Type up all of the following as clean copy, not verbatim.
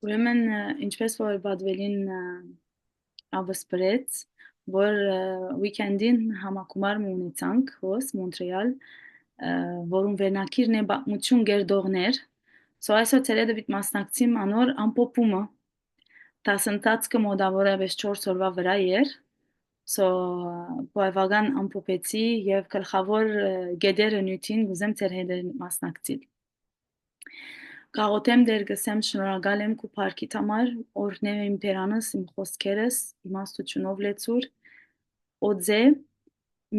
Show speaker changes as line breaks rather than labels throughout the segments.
Ուրեմն ինչպես որ Բադվելին ավսպրեց, որ weekend-ին համակումար մը ունեցանք հոս Մոնտրեալ, որում վերնակիրն է պատմություն գերդողներ, սո այսօր ցերեդը վիտ մասնակցիմ անոր ամպոպումը, դասընթացքը մոտավորապես 4 օրվա վրա էր, սո պոյվական ամպոպեցի եւ գլխավոր գեդերը նյութին գուզեմ ցեր հետ մասնակցիլ։ Գաղութեմ դեր գսեմ շնորհակալ եմ քու փառքիդ համար, օրհնեմ իմ բերանս, իմ խոսքերս, իմաստությունով լեցուր, օձե,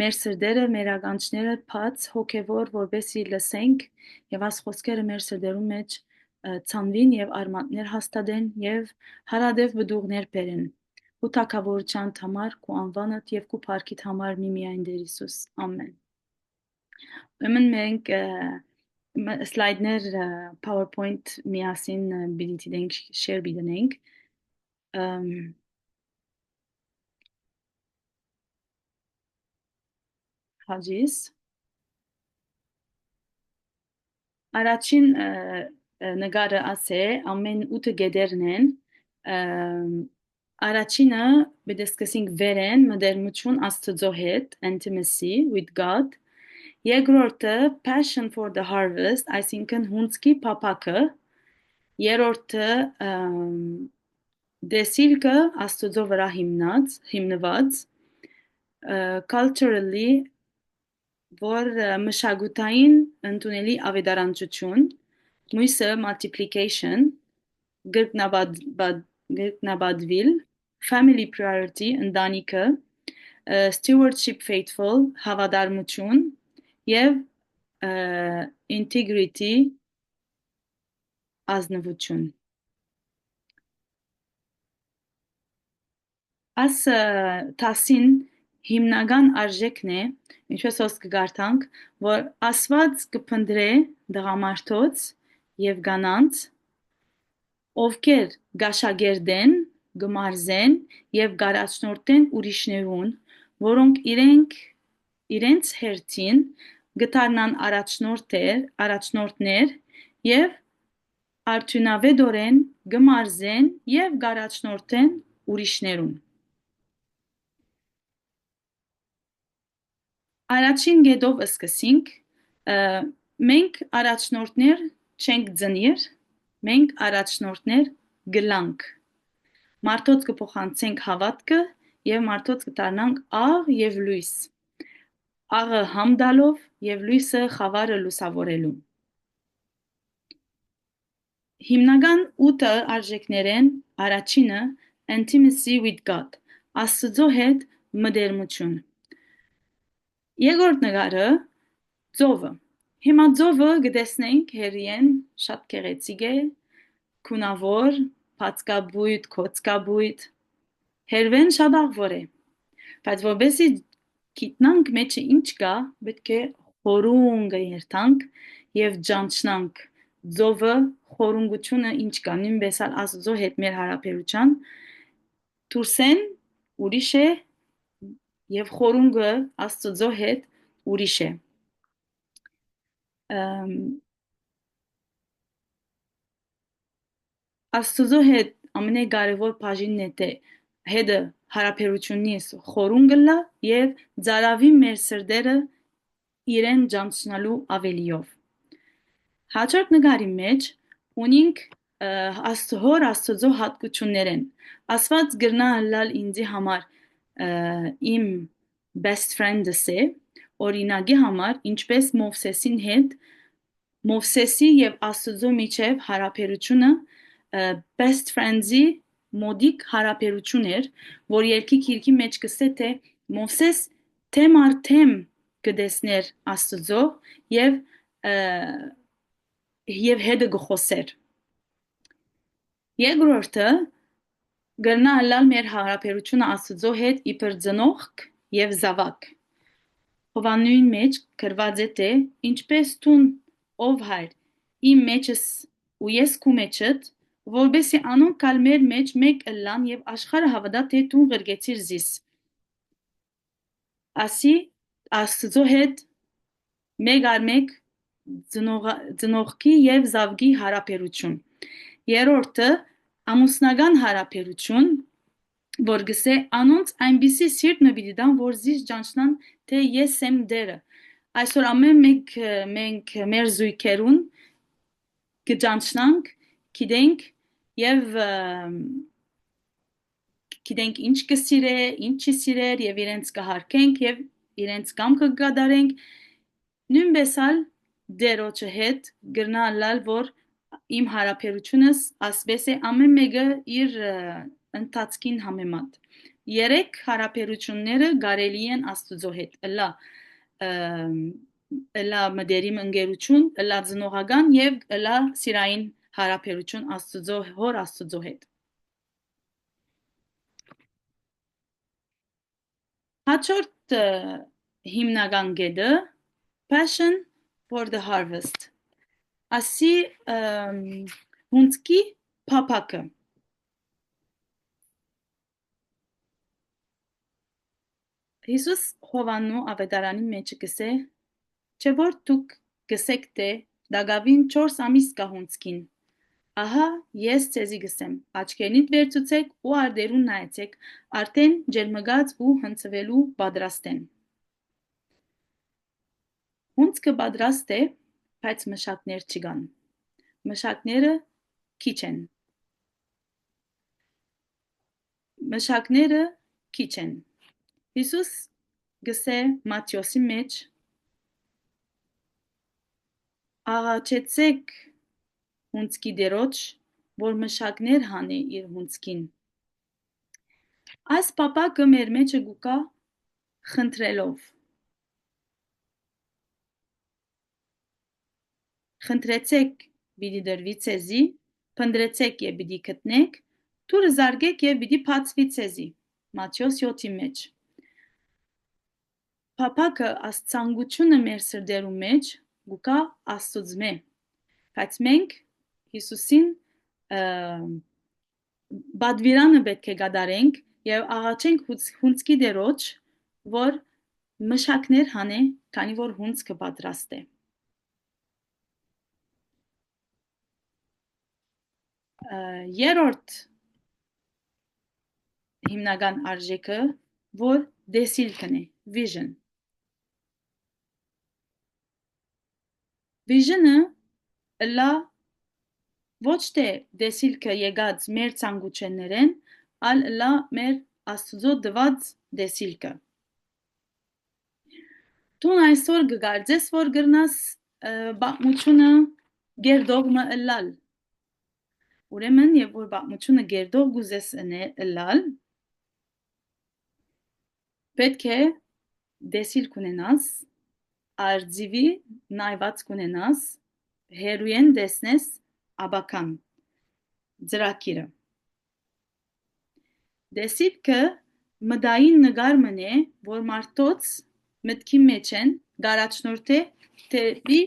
մեր սրդերը, մեր ականջները բաց հոգևոր, որբեսի լսենք եւ աս խոսքերը մեր սրդերում մեջ ցանվին եւ արմատներ հաստատեն եւ հարադեվ բդուղներ բերեն։ Ու թակավորության համար, քու անվանդ եւ քու փառքիդ համար միմիայն Տեր Հիսուս։ Ամեն։ Ուրեմն մենք սլայդներ PowerPoint միասին պիտի դենք share բիդնենք հաջիս առաջին նկարը ասե ամեն 8 գետերն են առաջինը պետք է սկսենք վերեն մտերմություն Աստծո հետ intimacy with God. Երկրորդը passion for the harvest, այսինքն հունցքի փափակը, երրորդը դեսիլքը Աստծո վրա հիմնված, culturally, որ մշակութային ընդունելի ավետարանչություն, մյուսը multiplication, գրկնաբադվիլ, family priority, ընտանիքը, stewardship faithful, հավատարմություն եւ integrity, ազնվություն։ Աս տասին հիմնական արժեքն է, ինչպես ոս կգարտանք, որ ասված կպնդրե դղամարդոց եւ կանանց, ովքեր գաշագերդեն, գմարզեն եւ գարացնորտեն ուրիշներուն, որոնք իրենց հերթին գտարնան առաջնորդներ եւ արդյունավետորեն գմարզեն եւ գարացնորտեն ուրիշներուն։ Առաջին գետով սկսենք, մենք առաջնորդներ չենք ձնիր, մենք առաջնորդներ գլանք, մարդոց կփոխանցենք հավատքը և մարդոց կտարնանք աղ և լույս, աղը համդալով և լույսը խավարը լուսավորելու։ Հիմնական 8 արժեքներ են, առաջինը intimacy with God, Աստծո հետ մտերմություն։ Երկրորդ նկարը ծովը։ Հիմա ծովը կտեսնենք հերիեն շատ գեղեցիկ է, քունավոր, բացկաբույտ, կոծկաբույտ, հերվեն շատ աղվոր է։ Բայց որբեսի գիտնանք մեջը ինչ կա, պետք է խորունգը երթանք եւ ճանչնանք ծովը խորունգությունը ինչ կա, նույնպես էլ Աստծո հետ մեր հարաբերության դուրսեն ուրիշ է եւ խորունգը Աստծո հետ ուրիշ է։ Աստծո հետ ամենակարևոր բաժինն է թե հետը հարաբերությունից խորունգը լա եւ ծարավի մեր սրտերը իրեն ճանչնալու ավելիով։ Հաջորդ նկարի մեջ ունենք հոր Աստծո հատկություններ են։ Աստված գրնա լալ ինձի համար իմ best friend-ս է, օրինակի համար, ինչպես Մովսեսին հետ, Մովսեսի եւ Աստծո միջև հարաբերությունը best friends-ի մոդիկ հարաբերություն էր, որ Երկի Գիրքի մեջ կսե թե Մովսես թեմ առ թեմ կտեսներ Աստծո եւ հետը գխոսեր։ Երկրորդը գրնա լալ մեր հարաբերությունը Աստծո հետ իբր ծնողք եւ զավակ։ Հովաննույն մեջ գրված է թե ինչպես տուն ով հայր իմ մեջս ու ես քու մեջդ որբեսի անոնք կալ մեր մեջ մեկ ըլլան եւ աշխարհը հավատա թե դու գրգեցիր զիս։ Ասի Աստծո հետ մեկ առ մեկ ծնողքի եւ զավգի հարաբերություն։ Երրորդը ամուսնական հարաբերություն, որ գսե անոնց այնպիսի սիրտ մը պիտի դան, որ զիս ճանչնան, թե ես եմ դերը։ Այսօր ամեն մենք մեր զույգերուն կճանչնանք, գիտենք եւ գիտենք ինչ կսիրե, ինչ չի սիրեր եւ իրենց կհարգենք եւ իրենց կամքը կկատարենք։ Նույնպես ալ դերոջը հետ գրնալալ, որ իմ հարաբերությունս ասպես է ամեն մեկը իր ընթացքին համեմատ։ Երեք հարաբերությունները կարելի են Աստծո հետ։ Ըլա մտերիմ ընկերություն, ըլա ծնողական եւ ըլա սիրային հարաբերություն Աստծո հոր Աստծո հետ։ Հաջորդ հիմնական կետը passion for the harvest։ Ասի հունցքի փափակը։ Հիսուս Հովաննու ավետարանի մեջ գսե, չէ որ դուք գսեք թե դագավին 4 ամիս կա հունցքին։ Ահա ես ցեզի գսեմ, աչքերնիդ վերցուցեք ու արտերուն նայեցեք, արդեն ջերմգած ու հնցվելու պատրաստ են։ Հունցքը պատրաստ է, բայց մշակներ չկան։ Մշակները քիչ են։ Մշակները քիչ են։ Հիսուս գսե Մատթեոսի մեջ աղաչեցեք հունցքի դերոջ, որ մշակներ հանե իր հունցքին։ Այս պապակը մեր մեջը գուկա խնդրելով։ Խնդրեցեք պիտի դրվի ցեզի, փնտրեցեք եւ պիտի գտնեք, դուրը զարգեք եւ պիտի բացվի ցեզի։ Մատթեոս 7-ի մեջ։ Պապակը աստծանգությունը մեր սրդերու մեջ գուկա Աստծո, բայց մենք Հիսուսին բադվիրանը պետք է կատարենք եւ աղաչենք հունցքի դերոջ, որ մշակներ հանե, քանի որ հունցքը պատրաստ է։ Երրորդ հիմնական արժեքը, որ դեսիլքն է, vision։ Vision-ը լա ոչ թե դեսիլքը եկած մեր ցանկություններեն, այլ լա մեր Աստծո տված դեսիլքը։ Դու այսօր կգարձես, որ գրնաս բաղմությունը գերդողմը ըլլալ։ Ուրեմն, եւ որ բաղմությունը գերդող գուզես ըլլալ, պետք է դեսիլք ունենաս, արձիվի նայված կունենաս, հերույեն դեսնես աբական, ծրակիրը։ Դեսիլքը մտային նկարմն է, որ մարդոց մտքի մեջ են գարաչնորթե թեպի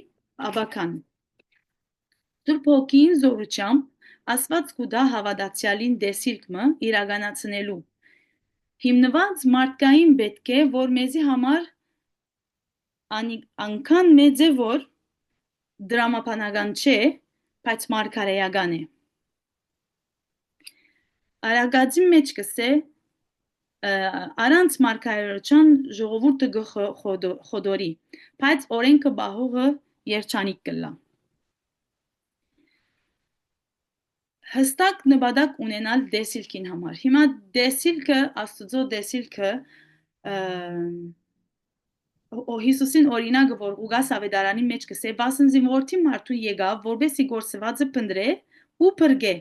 աբական։ Սուրբ Հոգին զորությամբ Աստված կուտա հավատացյալին դեսիլքը իրականացնելու։ Հիմնված մարդկային պետք է, որ մեզի համար անքան մեծ է, որ դրամապանական չէ, բայց մարգարեական է։ Արագածի մեջ կսե առանց մարգարեության ժողովուրդը գխոդորի, բայց օրենքը բահողը երջանիկ կլա։ Հստակ նպատակ ունենալ դեսիլքին համար։ Հիմա դեսիլքը, Աստծո դեսիլքը Հիսուսին օրինակը, որ Ղուկաս ավետարանի մեջ կսե, վասնզի որդի մարդու եկավ, որպեսզի գործվածը փնտրե ու փրկե։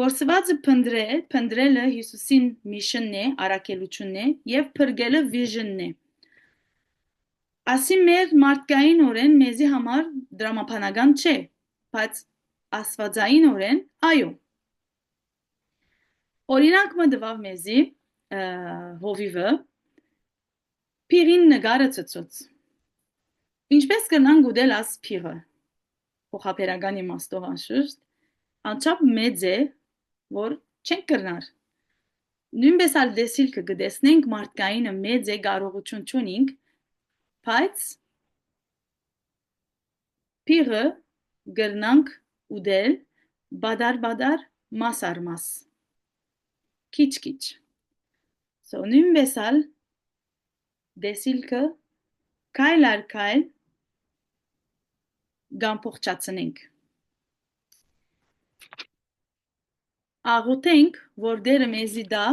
Գործվածը փնտրելը Հիսուսին միշնն է, առաքելությունն է, եւ փրկելը վիժնն է։ Ասի մեր մարդկային օրեն մեզի համար դրամապանական չէ, բայց աստվածային օրեն այո։ Օրինակ մը տվավ մեզի հովիվը փիրին նկարը ծծոց։ Ինչպես կնան գուդել աս փիրը։ Փոխաբերական իմաստով անշուշտ, անչափ մեծ է, որ չենք կրնար։ Նույնպես ալ դեսիլքը կտեսնենք մարդկայինը մեծ է, կարողություն չունենք, բայց փիրը կրնանք ուդել բադար մաս առ մաս, քիչ-քիչ։ So նույնպես ալ դեսիլքը քայլ առ քայլ գամփոխչացնենք։ Աղոթենք, որ Տերը մեզի դա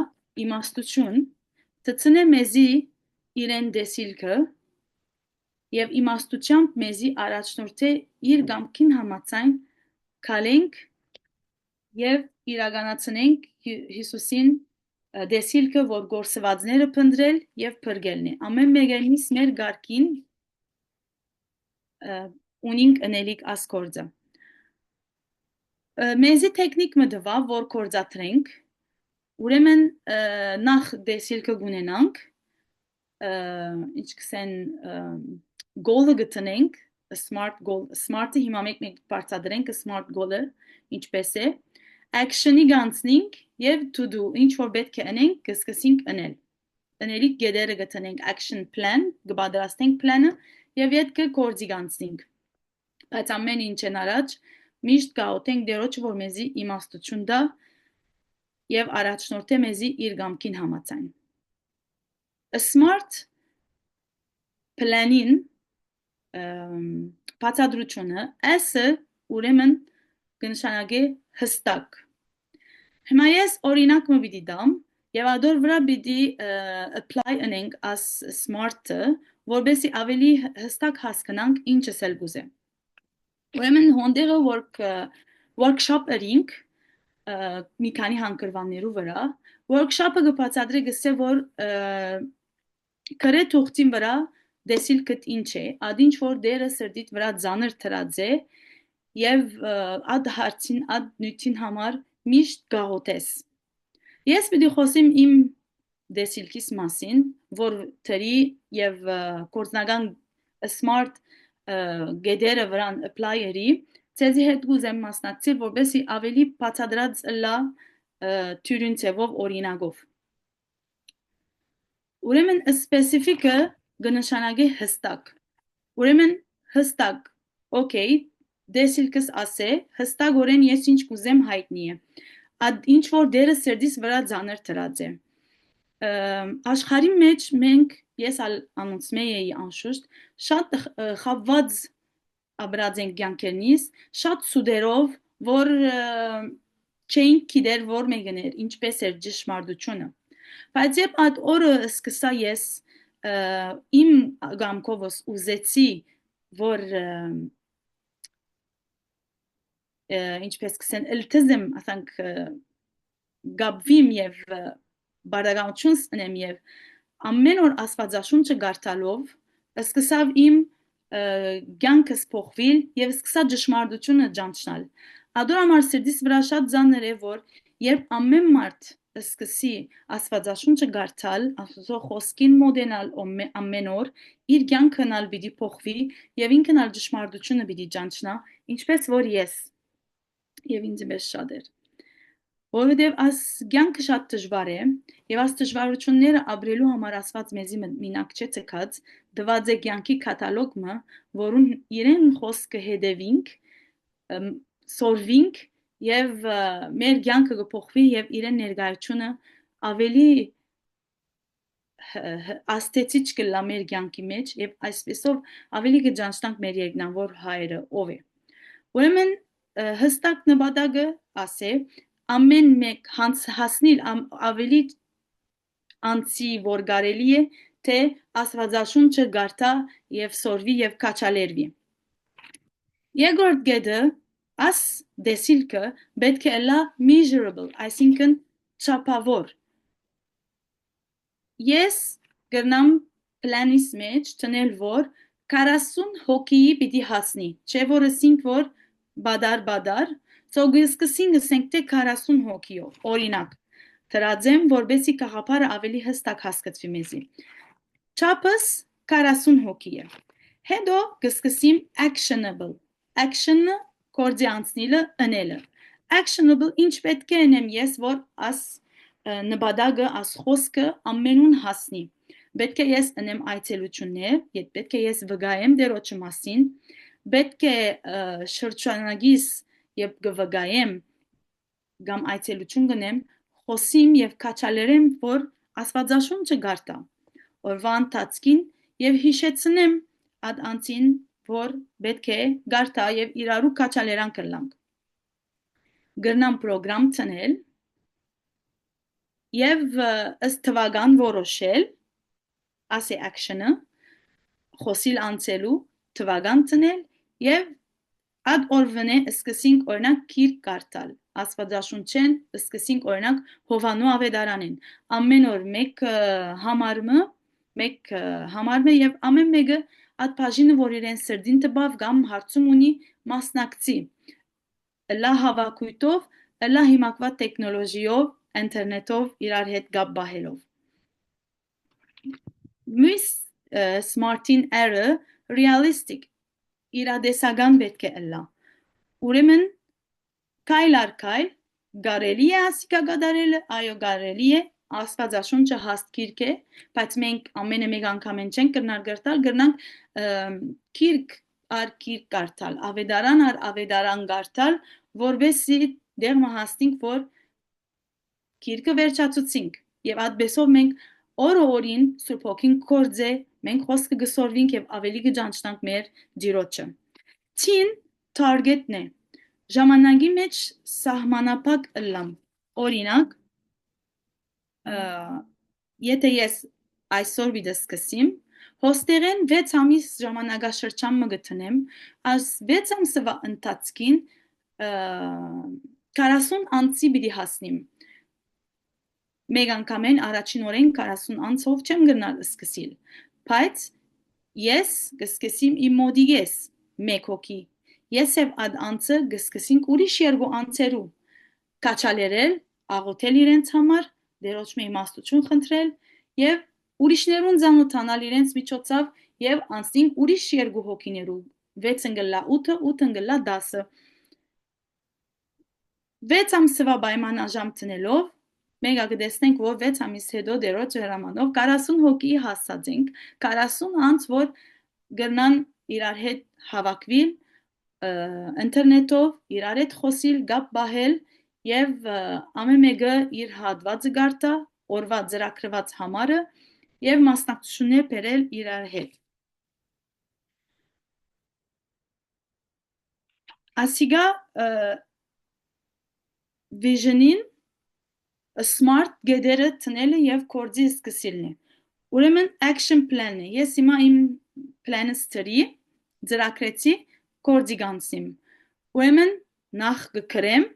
իմաստություն, ցցնե մեզի իրեն դեսիլքը եւ իմաստությամբ մեզի առաջնորդե իր գամքին համաձայն քալենք եւ իրականացնենք Հիսուսին դեսիլքը, որ գործվածները փնտրել եւ փրկելն է։ Ամեն մեկնից մեր գարկին ունինք ընելիք ասկորձը։ Մեզի տեխնիկ մը դվա, որ կործատրենք, ուրեմն նախ դեսիլքը գունենանք, ինչ կսեն գոլը գտնենք, smart goal, smart-ը հիմա մեկ բարձադրենք smart goal-ը, ինչպես է, action-ի գանցնենք եւ to do, ինչ որ պետք է անենք, կսկսենք անել։ Անելիք գեդերը գտնենք action plan, կբادرացնենք plan-ը եւ յետքը կործի գանցնենք։ Բայց ամեն ինչն առաջ միշտ գաղութենք դերոջ, որ մեզի իմաստություն դա եւ առաջնորդե մեզի իր գամքին համաձայն։ A smart plan-ին բացատրությունը S-ը ուրեմն կնշանակե հստակ։ Հիմա ես օրինակ մը պիտի դամ եւ ադոր վրա պիտի apply անենք as smart-ը, որբեսի ավելի հստակ հասկանանք ինչս էլ գուզե։ Ուրեմն հոնդերը workshop երինք մի քանի հանգրվաններու վրա workshop-ը կբացատրի գսե որ քրե թուղթին վրա դեսիլքդ ինչ է, ад ինչ որ դերը սրտիտ վրա ծանր թրած է եւ ад հարցին ад նյութին համար միշտ գաղութես։ Ես պիտի խոսեմ իմ դեսիլքիս մասին, որ թրի եւ կորձնական smart գեդերը վրան apply-երի, ցեզի հետ գուզեմ մասնակցել, որբեսի ավելի բացատրած լա թյուրին ցևով օրինակով։ Ուրեմն specific-ը կնշանակի հստակ։ Ուրեմն հստակ, okay, դեսիլքս ասե, հստակորեն ես ինչ կուզեմ հայտնի է։ Ад ինչ որ դերը սրտիս վրա ծանր դրած է։ Աշխարհի մեջ մենք ես անոնցմեի անշուշտ շատ խավված ապրած ենք կյանքերնից, շատ սուդերով, որ չէին գիտեր որ մեկներ ինչպես էր ճշմարտությունը։ Բայց երբ այդ օրը սկսա ես իմ գամքովս ուզեցի որ ինչպես կսեն ըլտզեմ ասանք գաբվիմ եւ բարդականություն ունեմ եւ ամեն օր աստվածաշունչը գարտալով սկսավ իմ կյանքս փոխվել եւ սկսա ճշմարտությունը ճանչնալ։ Ադոր համար սրտիս վրա շատ ծանր է որ երբ ամեն մարդ սկսի աստվածաշունչը գարտալ, աստծո խոսքին մոդենալ ամեն օր, իր կյանքն ալ պիտի փոխվի եւ ինքն ալ ճշմարտությունը պիտի ճանչնա, ինչպես որ ես եւ ինձ մեզ շատ էր։ Որովհետև աս կյանքը շատ դժվար է եւ աս դժվարությունները ապրելու համար Աստված մեզի մինակ չէ ցկած դված է կյանքի կատալոգը որուն իրեն խոսքը հետևինք սորվինք եւ մեր կյանքը կփոխվի եւ իրեն ներկայությունը ավելի աստեցիչ կլա մեր կյանքի մեջ եւ այսպեսով ավելի կճանչնանք մեր երկնավոր հայրը ով է ուրեմն հստակ նպատակը ասե ամեն մեկ հասնիլ ավելի անցի որ կարելի է թե աստվածաշունչը գարտա եւ սորվի եւ քաչալերվի երկրորդ կետը as դեսիլքը պետք է լա measurable այսինքն չափավոր ես կրնամ պլանիս մեջ տնել որ 40 հոգիի պիտի հասնի չէ որ ասինք որ բադար Սոգսկսին գսենք թե 40 հոգիով, օրինակ, թրածեմ, որբեսի կաղապարը ավելի հստակ հասկացվի մեզի։ Չապս 40 հոգի է։ Հետո գսկսիմ actionable, action-ը կործի անցնիլը ընելը։ Actionable ինչ պետք է ընեմ ես, որ աս նպատակը, աս խոսքը ամենուն հասնի։ Պետք է ես ընեմ այցելություններ, պետք է ես վգայեմ դերոջը մասին, պետք է շրջանագիս Եվ գվգայեմ կամ այցելություն գնեմ, խոսիմ եւ քաչալերեմ, որ Աստվածաշունչը գարտա։ Օրվա ընթացքին եւ հիշեցնեմ այդ անցին, որ պետք է գարտա եւ իրարու քաչալերան կլանք։ Գրնամ պրոգրամ ցնել եւ ըստ թվական որոշել, ասե action-ը, խոսիլ անցելու, թվական ցնել եւ Ad օրվնե սկսենք օրինակ քիրք կարդալ, Աստվածաշունչեն սկսենք օրինակ Հովանու ավետարանեն։ Ամեն օր մեկ համարմը եւ ամեն մեկը այդ բաժինը, որ իրեն սրդին տբավ կամ հարցում ունի մասնակցի։ Լա հավաքույթով, լա հիմակվա տեխնոլոգիով, ինտերնետով իրար հետ գապ բահելով։ Մյուս smart-in error realistic իրադեսական պետք է ըլլա։ Ուրեմն քայլ առ քայլ կարելի է ասիկա կատարելը, այո կարելի է, Աստվածաշունչը հաստ գիրք է, բայց մենք ամենը մեկ անգամեն չենք կրնար գրտալ, գրնանք գիրք առ գիրք կարդալ, ավետարան առ ավետարան կարդալ, որովհետեւ դեր մահաստինք, որ գիրքը վերջացուցինք եւ այդպեսով մենք օրը-օրին Սուրբ Հոգին կորձե, մենք խոսքը գսորվինք եւ ավելի կճանչնանք մեր Ջիրոջը։ Teen target-ն է։ Ժամանակի մեջ սահմանափակ ըլլամ։ Օրինակ, եթե ես այսօր վիդե սկսեմ, հոստերեն 6 ամիս ժամանակաշրջան մը գտնեմ, այս 6 ամսվա ընթացքին 40 անցի պիտի հասնեմ։ Մեկ անգամեն առաջին օրեն 40 անցով չեմ գնալ սկսիլ, բայց ես կսկսեմ իմ մոդիգես 1 հոգի։ Ես եւ այդ անցը կսկսենք ուրիշ երկու անցերու կաչալերել, աղոթել իրենց համար, դերոջ մի իմաստություն խնդրել եւ ուրիշներուն ծանոթանալ իրենց միջոցով եւ անցնենք ուրիշ երկու հոգիներու 6 ընկլա 8-ը 8 ընկլա 10-ը 6 ամսվա պայմանաժամ տնելով մենք կտեսնենք որ 6 ամիս հետո դերոջ հրամանով 40 հոգի հասած ենք 40 անց որ գրնան իրար հետ հավաքվիլ ինտերնետով իրար հետ խոսիլ գապ բահել եւ ամեն մեկը իր հատվածը գարտա օրվա ծրագրված համարը եւ մասնակցություններ բերել իրար հետ ասիգա vision-ին smart գեդերը տնելը եւ կորձի սկսիլն է ուրեմն action plan-ը ես հիմա իմ plan-ը ստրի ծրագրեցի կորձի գանցիմ ուրեմն նախ կգրեմ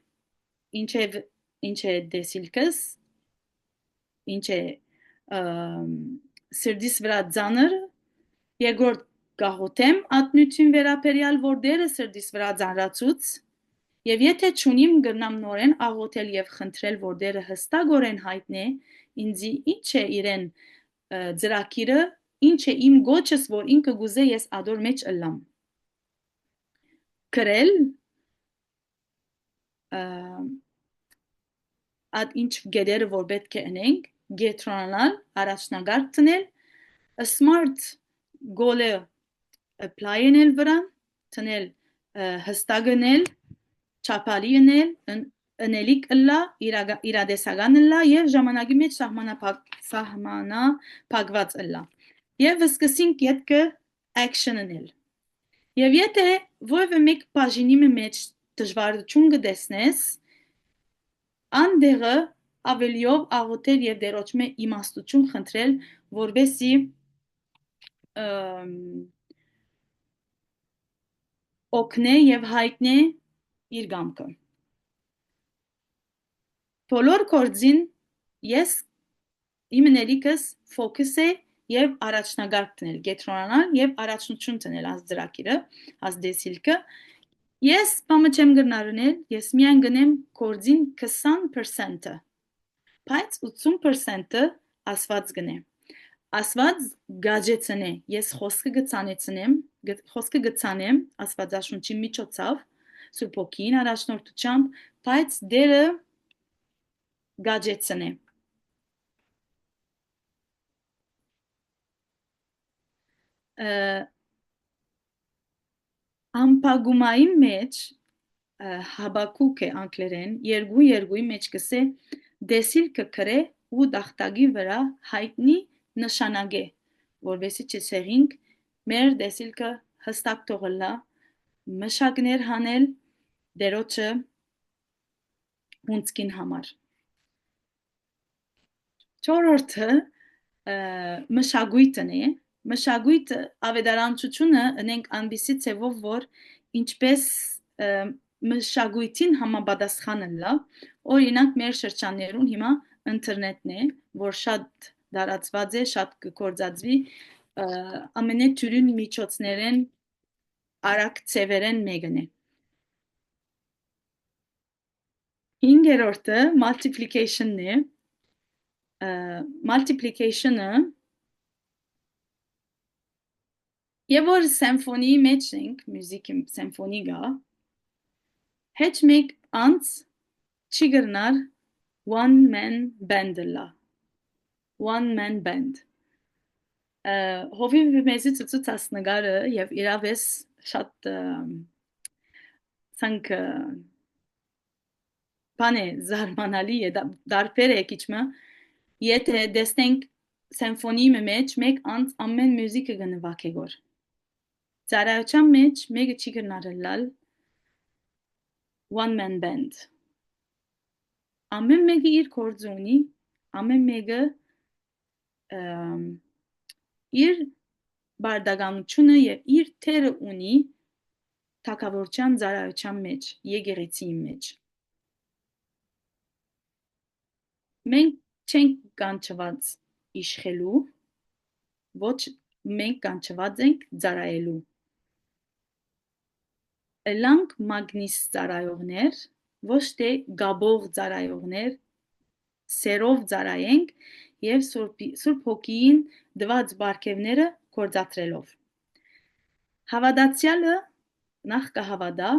ինչ է դեսիլքս ինչ է սրդիս վրա ծանր երկրորդ գաղութեմ ատնություն վերապերյալ որ դերը սրդիս վրա ծանրացուց եւ եթե չունիմ գրնամ նորեն աղոթել եւ խնդրել որ դերը հստակորեն հայտնե ինձի ինչ է իրեն ծրագիրը ինչ է իմ գոչս որ ինքը գուզե ես ադոր մեջ ըլլամ գրել այդ ինչ գեդերը որ պետք է ընենք գետրոնալ առաջնագարկ տնել smart goal-ը apply-նել վրան տնել հստակնել չափալի ընելիք ըլլա իրադեսական ըլլա եւ ժամանակի մեջ սահմանափակված ըլլա եւ սկսենք յետքը action-նել եւ եթե որևէ մեկ բաժինի մեջ դժվարություն կտեսնես անդեղը ավելիով աղոթել եւ դերոճմե իմաստություն խնդրել որբեսի օգնե եւ հայտնե իր գամքը բոլոր կորձին ես իմ ներիկս ֆոկուս է եւ առաջնագարկ տնել գետրոնանալ եւ առաջնություն տնել աս ծրագիրը աս դեսիլքը ես բամը չեմ գնարնել ես միայն գնեմ կորձին 20%-ը բայց 80%-ը ասված գնե ասված գաջեցնե ես խոսքը գցանեմ աստվածաշունչի միջոցով Սուրբ Հոգին առաջնորդությամբ բայց դերը գաջեցնե ամպագումայի մեջ Հաբակուկ է անգլերեն երկու մեջ կսե դեսիլքը քրե ու դախտագի վրա հայտնի նշանագե որովհետեւ չսեղինք մեր դեսիլքը հստակ թողլա մշակներ հանել դերոջը հունցքին համար չորրորդը մշակույթն է մշակույթ ավետարանչությունը ունենք անբիսի ցևով որ ինչպես մշակույթին համապատասխան լա օրինակ մեր շրջաններուն հիմա ինտերնետն է որ շատ դարածված է շատ կգործածվի ամենաթյուրին միջոցներեն արագ ցևերեն մեկն է ինգերորդը multiplication-ն է multiplication-ը եւ որ սիմֆոնիի մեջ ենք մյուզիկի սիմֆոնի գա Heç մեկ անց չի գրնար one man band-ը one man band հովիվ մեզի ծծուծած նգարը եւ իրավես շատ ցանկ բանը զարմանալի է դարբեր է քիչմը եթե դեսնենք սիմֆոնիի մեջ մեկ անց ամեն մյուզիկը գնվակ է գոր ծառայության մեջ մեկը չի գրնար լալ one man band ամեն մեկը իր գործ ունի ամեն մեկը իր բարդականությունը եւ իր թերը ունի թակավորության ծառայության մեջ եկեղեցիի մեջ մենք չենք կանչված իշխելու ոչ մենք կանչված ենք ծառայելու Էլանք մագնիս ծառայողներ, ոչ թե գաբող ծառայողներ, սերով ծառայենք եւ Սուրբ Հոգին դված բարգևները կործածրելով։ Հավատացյալը նախ կհավատա,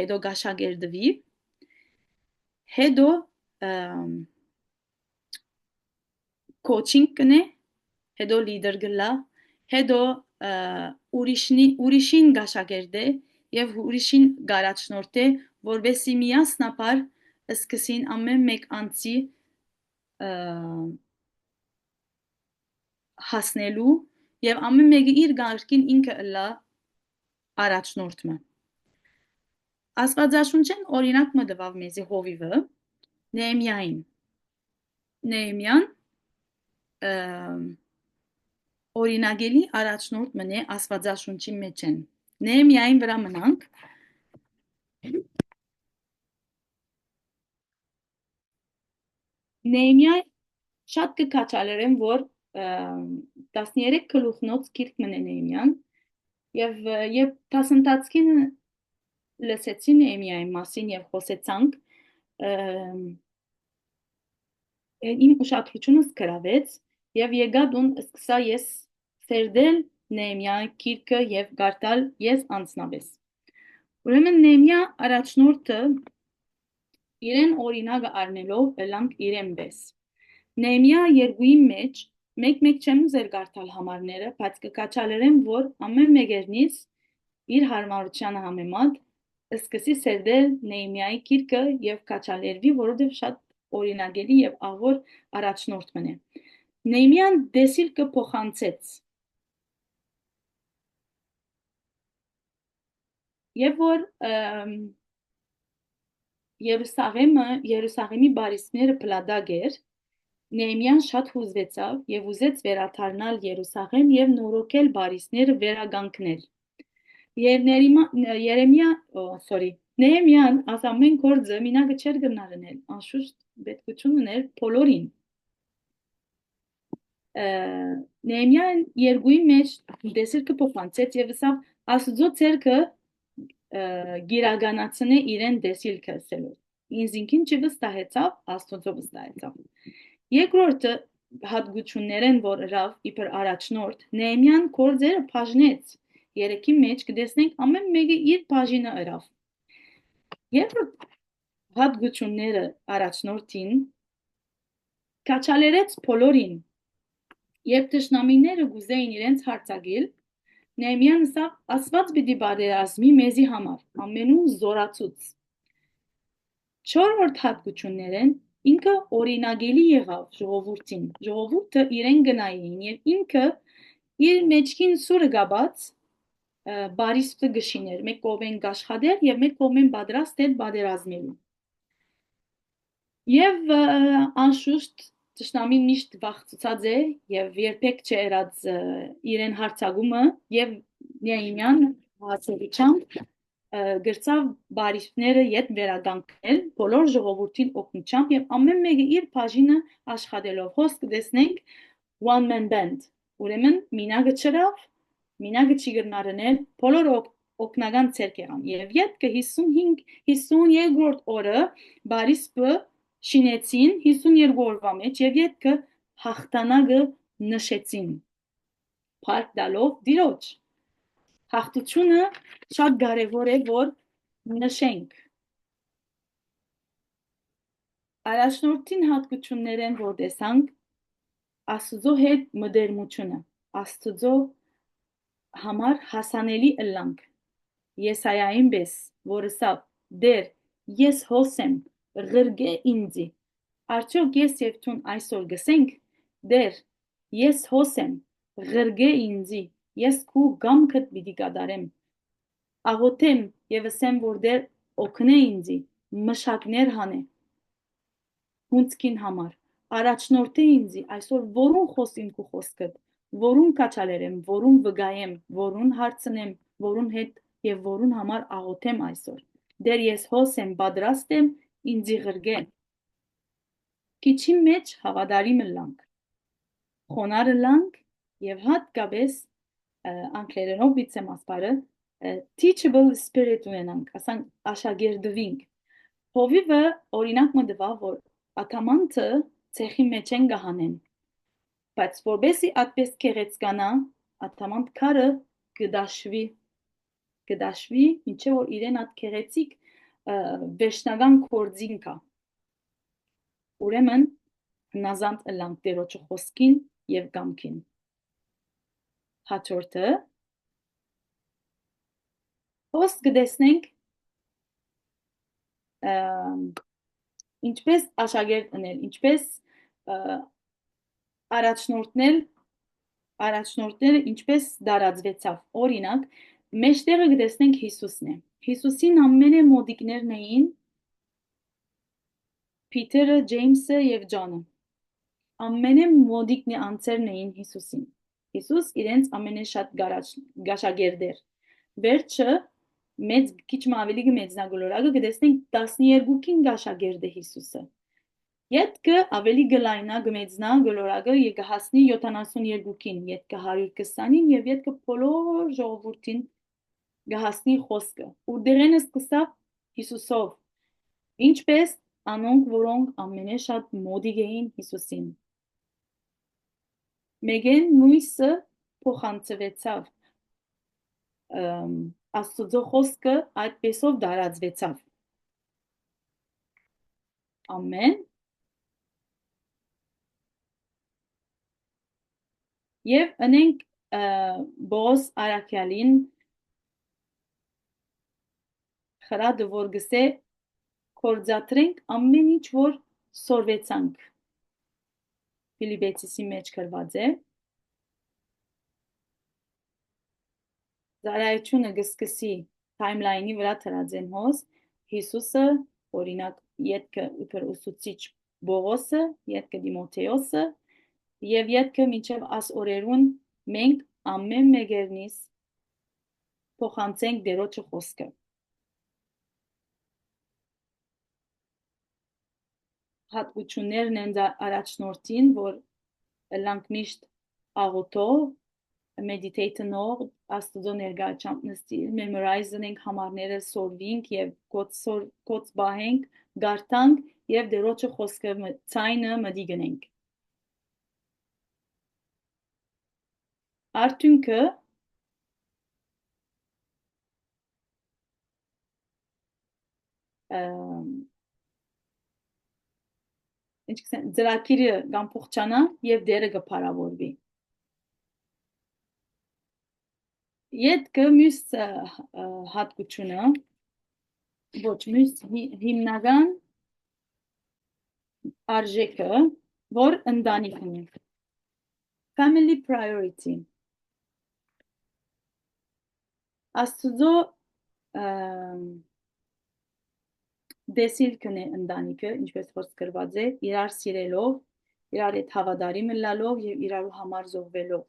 հետո կաշակերտվի, հետո coaching կնե, հետո լիդեր գլա, հետո ուրիշին կաշակերտե եւ ուրիշին գարաչնորդ է որովհետեւ միասնապար սկսին ամեն մեկ անցի հասնելու եւ ամեն մեկը իր գարկին ինքը լա առաջնորդը Աստվածաշունչեն օրինակ մը տվավ մեզի հովիվը Նեեմյան օրինագելի առաջնորդ մնե Աստվածաշունչի մեջ են Նեեմյային վրա մնանք Նեեմյա շատ կկաչալերեն որ 13 գլուխնոց գիրք մնե Նեեմյան եւ դասընթացքին լսեցի Նեեմյայի մասին եւ խոսեցանք իմ ուշադրությունս գրավեց եւ եկա դուն սկսա ես սերդել Նեեմյայի գիրքը եւ գարտալ ես անձնապես Ուրեմն Նեեմյա առաջնորդը իրեն օրինակը առնելով ելանք իրեն պես Նեեմյա երկուի մեջ մեկ չեմ ուզեր գարտալ համարները բայց կկաչալերեմ որ ամեն մեկերնից իր հարմարությանը համեմատ սկսի սերդել Նեեմյայի գիրքը եւ կաչալերվի որովհետեւ շատ օրինակելի եւ աղոր առաջնորդ մնե Նեեմյան դեսիլքը փոխանցեց Եվ որ Երուսաղեմի բարիսպները պլադագ էր, Նեեմյան շատ հուզվեցավ և ուզեց վերադառնալ Երուսաղեմ և նորոգել բարիսպները վերագանքնել։ Նեեմյան այս ամեն գործը մինագը չէր գնալ անել, անշուշտ պետքություն ուներ բոլորին։ Նեեմյան երկուի մեջ դեսիլքը փոխանցեց և ասավ Աստծո ձեռքը գիրականացնե իրեն դեսիլքը ասելով ինձինքին չվստահեցավ Աստծո վստահեցավ երկրորդը հատկություններեն որ ռավ իբր առաջնորդ Նեեմյան գործերը բաժնեց երեքի մեջ կտեսնենք ամեն մեկը իր բաժինը ըրավ երկրորդ հատկությունները առաջնորդին կաչալերեց բոլորին երբ թշնամիները գուզեին իրենց հարձակել Նեեմյան ասավ Աստված պիտի բարերազմի մեզի համար ամենու զորացուց Չորրորդ հատկություններն ինքը օրինագելի եղավ ժողովուրդին։ Ժողովուրդը իրեն գնային եւ ինքը իր մեջքին սուրը գաբած բարիսպը գշիներ, մեկ կողմեն գաշխադեր եւ մեկ կողմեն պատրաստ էր բادرազմելու։ Եվ անշուշտ ճշտամին միշտ վախծած է եւ երբեք չերած իրեն հարցակումը եւ միայն հասարությամբ գրծավ բարիսպները յետ վերադանկնել բոլոր ժողովրդին օգնությամբ եւ ամեն մեկը իր բաժինը աշխատելով խոսք տեսնենք one man band ուրեմն մինագը չրավ մինագը չի գրնարնել բոլոր օգնական ցերկ եղան եւ յետքը 52-րդ օրը բարիսպը շինեցին 52 օրվա մեջ եւ յետքը հաղթանակը նշեցին փառք տալով դիրոջ հաղթությունը շատ կարևոր է որ նշենք առաջնորդին հատկություններն որ տեսանք աստծո հետ մտերմությունը աստծո համար հասանելի ըլլանք Եսայային պես որը սա դեր ես հոսեմ ղրգե ինձի արդյոք ես եւ ցուն այսօր գսենք դեր ես հոսեմ ղրգե ինձի ես քու գամքդ պիտի կատարեմ աղոթեմ եւ ասեմ որ դեր օգնե ինձի մշակներ հանե հունցքին համար առաջնորդե ինձի այսօր որուն խոսիմ քու խոսքդ որուն կաչալերեմ որուն վգայեմ որուն հարցնեմ որուն հետ եւ որուն համար աղոթեմ այսօր դեր ես հոսեմ պատրաստ եմ ինձի ղրգե քիչի մեջ հավատարիմ լանք խոնարհ լանք եւ հատկապես անգլերենով բիցեմ ասպարը teachable spirit ունենանք ասանք աշակերտվինք հովիվը օրինակ մտվա որ աթամանտը ցեխի մեջ են գահանեն բայց որբեսի այդպես կեղեցկանա աթամանտ քարը կդաշվի ինչեւ որ իրեն այդ կեղեցիկ վերջնական կորձին կա ուրեմն հնազանդ ըլանք Տերոջը խոսքին եւ կամքին հաջորդը խոսք կտեսնենք ինչպես աշակերտ ընել ինչպես առաջնորդները ինչպես դարածվեցավ օրինակ մեջտեղը կտեսնենք Հիսուսն է Հիսուսին ամենամոդիկներն էին Փիթերը, Ջեյմսը եւ Ջոնը ամենամոդիկն անձերն էին Հիսուսին Հիսուս իրենց ամենաշատ գաշագերդեր վերջը մեծ քիչ ավելի մեծնագոլորակը կտեսնենք 12-ին գաշագերդը Հիսուսը յետքը ավելի գլայնա գմեծնա գլորակը եկահասնի 72-ին յետքը 120-ին եւ յետքը բոլոր ժողովրդին գահասնի խոսքը ու դերենը սկսավ Հիսուսով ինչպես անոնք որոնք ամենաշատ մոդիկ էին Հիսուսին մեգեն նույսը փոխանցվեցավ Աստծո խոսքը այդպեսով դարածվեցավ ամեն եւ ընենք Բոս Արաքյալին խրադը որ գսե կորձատրենք ամեն ինչ որ սորվեցանք Ֆիլիպեցիսի մեջ գրված է Զարայությունը գսկսի թայմլայնի վրա թրածեն հոս Հիսուսը օրինակ յետքը իբր ուսուցիչ Բողոսը յետքը Դիմոթեոսը եւ յետքը մինչեւ աս օրերուն մենք ամեն մեկերնից փոխանցենք Տերոջը խոսքը հատկություններն են առաջնորդին որ լանք միշտ աղոթով meditate-նող աստծո ներկայությամբ նստիր memorize-ենք համարները սորվինք եւ կոց բահենք գարտանք եւ Տերոջը խոսքը ցայնը մտի գնենք արդյունքը ինչքան ծրագիրը կամ փոխչանա եւ դերը կփարավորվի յետքը մյուս հատկությունը ոչ մյուս հիմնական արժեքը, որ ընտանիքն է։ Family priority։ Աստուծո դեսիլքն է ընտանիքը, ինչպես որ սկրված է, իրար սիրելով, իրար հետ հավատարիմ լալով եւ իրարու համար զոհվելով։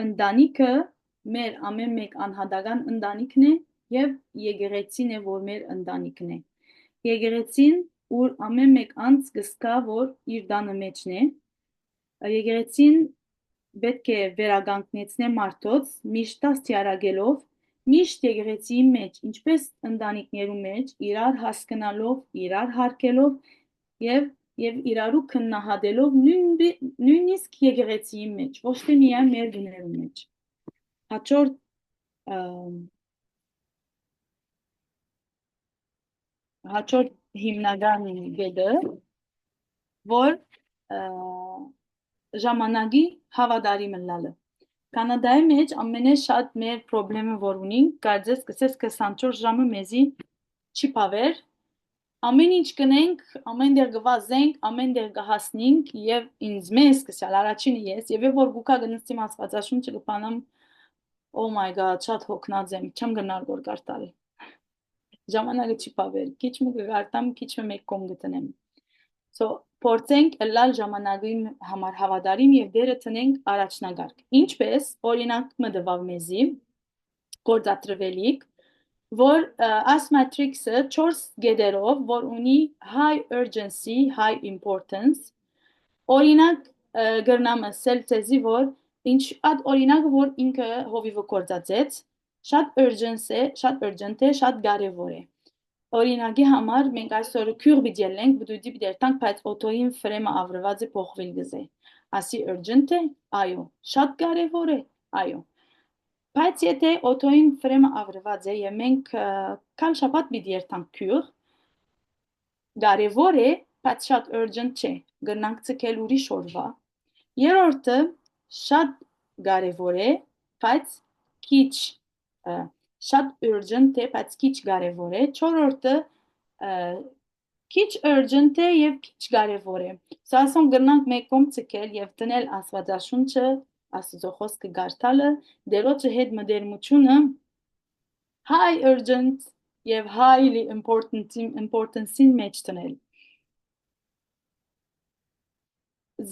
Ընտանիքը մեր ամեն մեկ անհատական ընտանիքն է եւ եկեղեցին է, որ մեր ընտանիքն է։ Եկեղեցին, որ ամեն մեկ անձ կսկա, որ իր տանը մեջն է, եկեղեցին պետք է վերականգնեցնե մարդոց միշտ դաստիարակելով, միշտ եկեղեցիի մեջ, ինչպես ընտանիքներու մեջ, իրար հասկանալով, իրար հարգելով եւ իրարու քննահատելով նույնիսկ եկեղեցիի մեջ, ոչ թե միայն մեր դներու մեջ։ Հաջորդ հիմնական գեդը, որ ժամանակի հավատարիմ լալը։ Կանադայի մեջ ամենաշատ մեր պրոբլեմը որ ունենք, կարծես կսես 24 ժամը մեզի չի պավեր, ամեն ինչ կնենք, ամեն դեր կվազենք, ամեն դեր կհասնենք եւ ինձ մեզ կսյալ առաջինը ես եւ որ գուկա գնստիմ աստվածաշունչը կփանամ oh my god, շատ հոգնած եմ, չեմ գնալ որ կարտալ։ Ժամանակը չի պավեր, քիչ մը կգարտամ, քիչ մը մեկ կոմ գտնեմ։ So, փորձենք լալ ժամանակի համար հավատարիմ եւ դերը տնենք առաջնագարկ։ Ինչպես օրինակ մտվավ մեզի գործատրվելիք, որ as matrix-ը 4 գեդերով, որ ունի high urgency, high importance, օրինակ գրնամ ասել ցեզի, որ ինչ այդ օրինակը, որ ինքը հովիվը կործածեց, շատ urgent է, շատ կարևոր է։ Օրինակի համար մենք այսօր քյուր պիտի ելենք, բդույթի պիտի երթանք, բայց օտոյին ֆրեմը ավրված է փոխվել գզե։ Ասի urgent է, այո, շատ կարևոր է, այո։ Բայց եթե օտոյին ֆրեմը ավրված է եւ մենք կալ շաբաթ պիտի երթանք քյուր, կարևոր է, բայց շատ urgent չէ, գնանք ցկել ուրիշ օրվա։ Երրորդը շատ կարևոր է, բայց քիչ շատ urgent է, բայց քիչ կարևոր է։ Չորրորդը քիչ urgent է եւ քիչ կարևոր է։ Սա ասում գնանք մեկ կողմ ցկել եւ տնել աստվածաշունչը, աստծո խոսքը գարտալը, դերոջը հետ մդերմությունը high urgent եւ highly importance-ին մեջ տնել։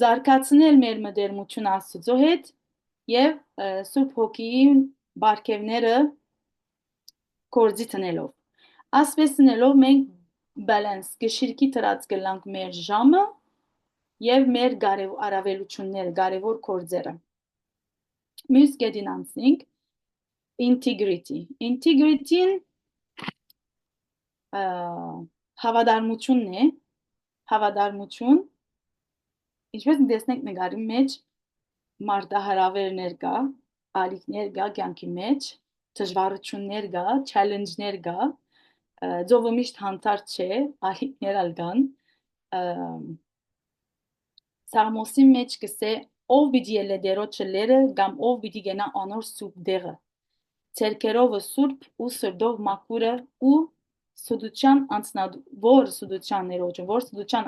Զարգացնել մեր մդերմությունը աստծո հետ եւ Սուրբ Հոգիի բարգեւները կորձի տնելով։ Ասպես տնելով մենք balance գշիրքի դրած կլանք մեր ժամը եւ մեր առավելությունները, կարևոր կորձերը։ Մյուս կետին անցնենք integrity։ Integrity-ն հավատարմությունն է, հավատարմություն, ինչպես տեսնենք նկարի մեջ մարտահրավերներ կա, ալիքներ կա կյանքի մեջ, դժվարություններ կա, challenge-ներ կա, ձովը միշտ հանդարտ չէ, ալիքներ ալ կան։ Սաղմոսի մեջ կսե ով պիտի ելե դերոջը լերը կամ ով պիտի գնա անոր սուրբ դեղը։ Ցերկերովը սուրբ ու սրդով մաքուրը ու սուդուչան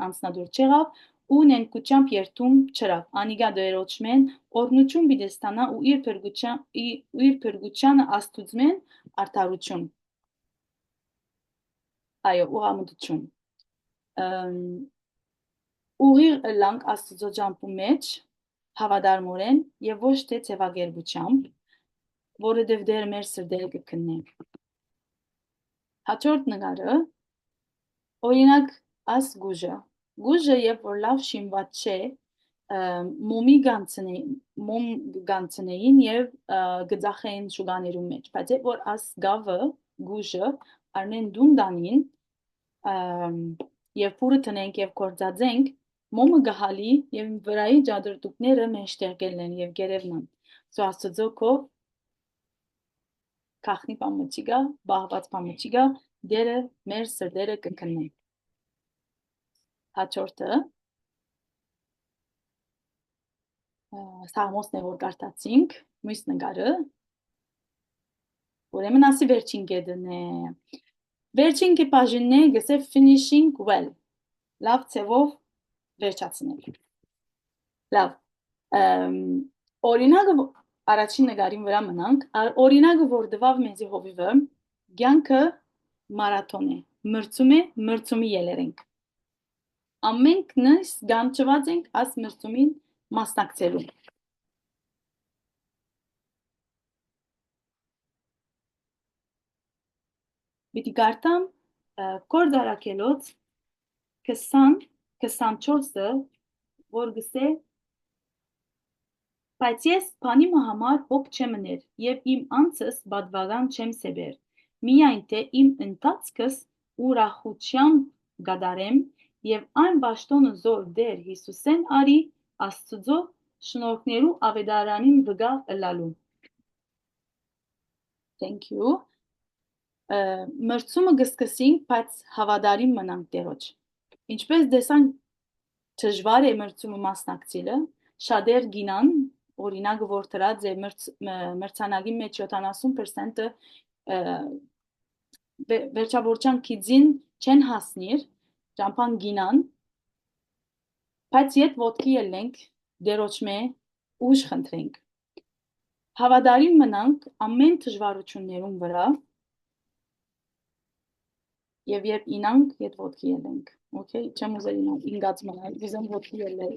անցնադուր չեղավ ու նենկությամբ երթում չրավ։ Անիգա դերոջմեն օրնություն պիտի ստանա ու իր փրկությանը աստուծմեն արդարություն։ Այո, ուղղամտություն։ Ուղիղ լանք աստծո ջամփու մեջ հավատարմորեն եւ ոչ թե ցեվագերբությամբ, որովհետեւ դեր մեր սրդերը կքննեն։ Հաջորդ նկարը օրինակ աս գուժը երբ որ լավ շինված չէ, մոմ գանցնեին եւ գծախային շուկաներու մեջ, բայց երբ որ աս գուժը արնեն դունդանին եւ փուրը տնենք եւ կործածենք, մոմը գահալի եւ վրայի ջադրտուկները մեջտեղել են եւ գերևնան։ Սո աստծո կով քախնի պամուճիգա, բաղված պամուճիգա, դերը մեր սրդերը կքննի։ Հաջորդը Սաղմոսն է որ կարդացինք, մյուս նկարը, ուրեմն ասի վերջին գեդն է։ Վերջին կեպաժինն է գսե finishing well։ Լավ ցևով վերջացնել։ Լավ։ Օրինակը առաջին նկարին վրա մնանք, օրինակը որ դվավ մեզի հովիվը, ցանկը մարաթոն է, մրցումի ելերենք։ Ամենքնս գանչված ենք աս մրցումին մասնակցելու։ Պիտի գարտամ կորձարակելոց 20-24-ը, որ գսե, բայց ես բանիմը համար հոգ չեմ ներ և իմ անցս բադվագան չեմ սեբեր, միայն թե իմ ընթացքս ուրախությամբ գադարեմ և այն բաշտոնը զոր դեր Հիսուսեն արի Աստծո շնորհքներու ավետարանին վգա ըլալու։ Thank you. Մրցումը գսկսինք, բայց հավատարիմ մնանք Տերոջ։ Ինչպես դեսանք դժվար է մրցումը մասնակցելը, շատեր գինան, օրինակը որ դրած է մրցանակի մեջ 70%-ը վերջավորչան քիձին չեն հասնիր, ճամփան գինան, բայց ետ ոտքի ելենք, դերոճմե ուժ խնդրենք։ Հավատարիմ մնանք ամեն դժվարություններուն վրա եւ երբ ինանք ետ ոտքի ելենք։ Okay, չեմ ուզել ինգած մնալ, ուզեմ ոտքի ելել։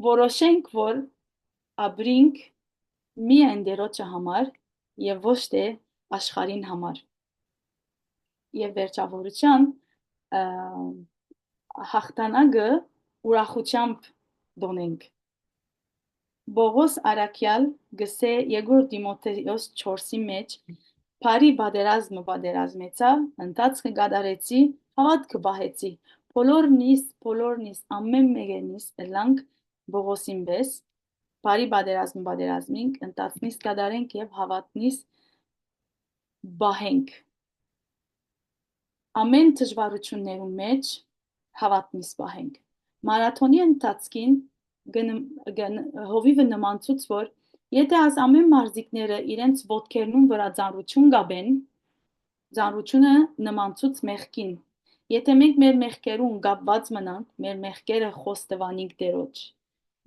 Որոշենք, որ ապրինք միայն դերոճը համար եւ ոչ թե աշխարհին համար։ Եվ վերջավորության հաղթանակը ուրախությամբ դոնենք։ Բողոս Արաքյալ գսե Երկրորդ Տիմոթեոս 4-ի մեջ Փարի պատերազմեցա, ընթացքը կատարեցի, հավատքը պահեցի։ Բոլորնիս ամեն մեկենիս ըլանք Բողոսին պես, Փարի պատերազմինք, ընթացնիս կատարենք եւ հավատնիս պահենք։ Ամեն դժվարություններու մեջ հավատնիս պահենք։ Մարաթոնի ընթացքին հովիվը նմանցուց որ եթե աս ամեն մարզիկները իրենց ոտքերնուն վրա ծանրություն գաբեն, ծանրությունը նմանցուց մեղքին։ Եթե մենք մեր մեղքերուն կապված մնանք, մեր մեղքերը խոստովանենք Տերոջ,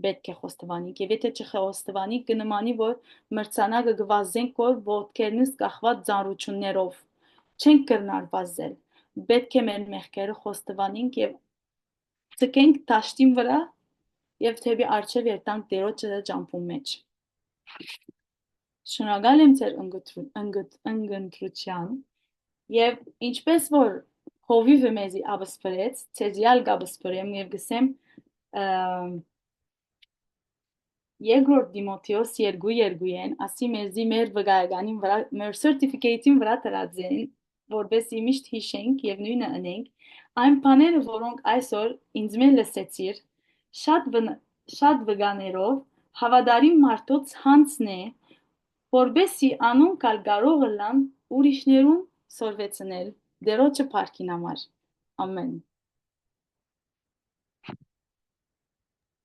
պետք է խոստովանենք։ Եվ եթե չխոստովանենք, կնմանի որ մրցանակը կվազենք որ ոտքերնից կախված ծանրություններով չենք կրնար վազել։ Պետք է մեր մեղքերը խոստովանենք եւ ցկենք դաշտին վրա եւ թեպի արջև երտանք Տերոջը ճամփուն մեջ։ Շնորհակալ եմ ձեր ընկերության եւ ինչպես որ հովիվը մեզի աբսպրեց, ցեզյալ գաբսպրեմ եւ գսեմ Երկրորդ Տիմոթեոս 2:2-ին, ասի մեզի մեր վկայականին վրա, մեր certificate-ին վրա դրած են, որովհետեւ միշտ հիշենք եւ նույնը անենք, այն բաները, որոնք այսօր ինձ մեն լսեցիր, շատ վկաներով հավատարիմ մարդոց հանցն է, որբեսի անոնք ալ կարող լան ուրիշներուն սորվեցնել, դերոջը փառքին համար։ Ամեն։